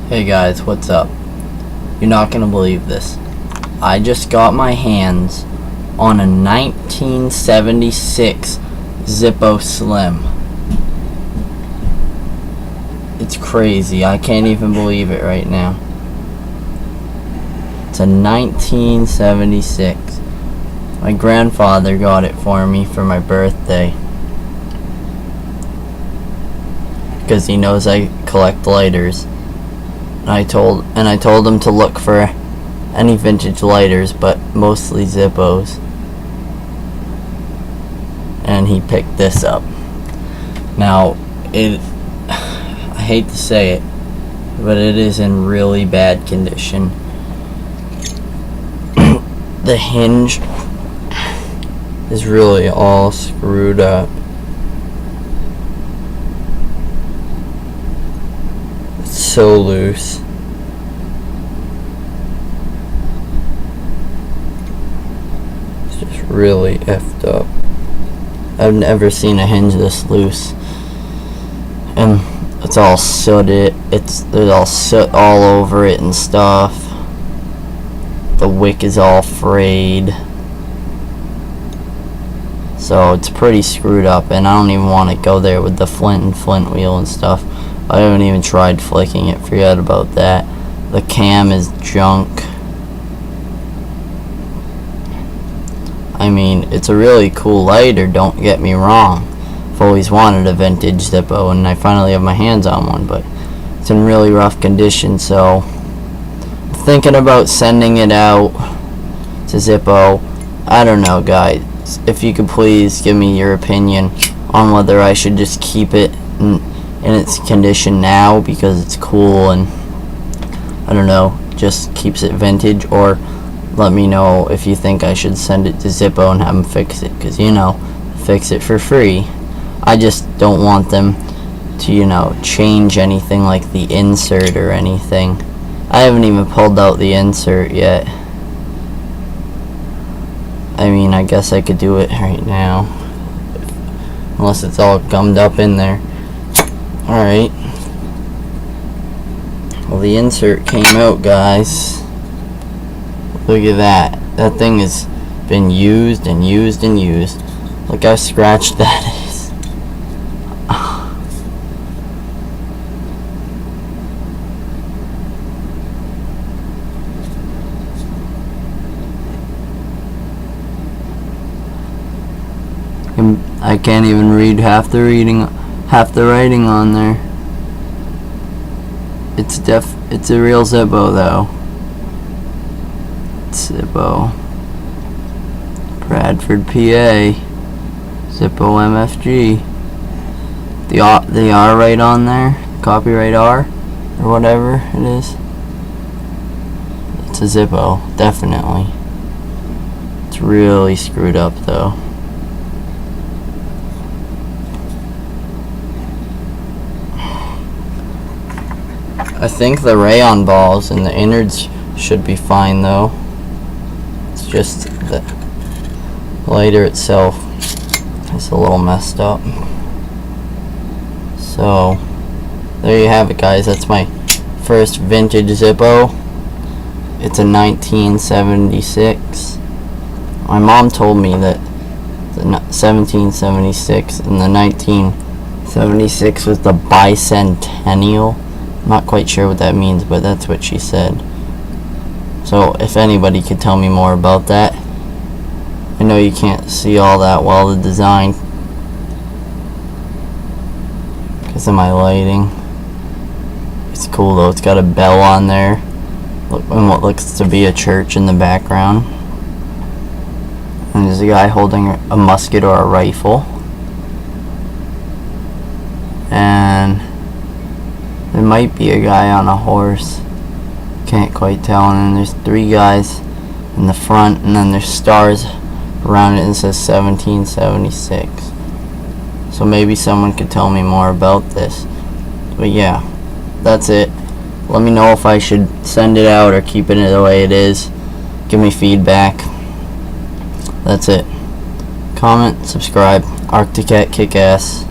Hey guys, what's up? You're not gonna believe this. I just got my hands on a 1976 Zippo Slim. It's crazy. I can't even believe it right now. It's a 1976. My grandfather got it for me for my birthday, because he knows I collect lighters. I told him to look for any vintage lighters, but mostly Zippos. And he picked this up. Now, I hate to say it, but it is in really bad condition. The hinge is really all screwed up. So loose. It's just really effed up. I've never seen a hinge this loose. And it's all sooted. There's all soot all over it and stuff. The wick is all frayed. So it's pretty screwed up, and I don't even want to go there with the flint wheel and stuff. I haven't even tried flicking it. Forget about that. The cam is junk. I mean, it's a really cool lighter, don't get me wrong. I've always wanted a vintage Zippo, and I finally have my hands on one, but it's in really rough condition, so I'm thinking about sending it out to Zippo. I don't know, guys. If you could please give me your opinion on whether I should just keep it in its condition now because it's cool and I don't know, just keeps it vintage, or let me know if you think I should send it to Zippo and have them fix it, because fix it for free. I just don't want them to change anything like the insert or anything. I haven't even pulled out the insert yet. I mean, I guess I could do it right now, unless it's all gummed up in there. Alright. Well, the insert came out, guys. Look at that. That thing has been used and used and used. Look how scratched that is. I can't even read half the writing on there. It's a real Zippo though. Zippo, Bradford, PA. Zippo MFG. The R right on there, copyright R or whatever it is. It's a Zippo, definitely. It's really screwed up though. I think the rayon balls and the innards should be fine though. It's just the lighter itself is a little messed up. So there you have it, guys. That's my first vintage Zippo. It's a 1976. My mom told me that the 1776 and the 1976 was the bicentennial. I'm not quite sure what that means, but that's what she said. So if anybody could tell me more about that. I know you can't see all that well, the design, because of my lighting. It's cool though. It's got a bell on there and what looks to be a church in the background. And there's a guy holding a musket or a rifle. And there might be a guy on a horse. Can't quite tell. And then there's 3 guys in the front, and then there's stars around it and it says 1776. So maybe someone could tell me more about this. But yeah, that's it. Let me know if I should send it out or keep it the way it is. Give me feedback. That's it. Comment, subscribe. Arctic Cat Kick Ass.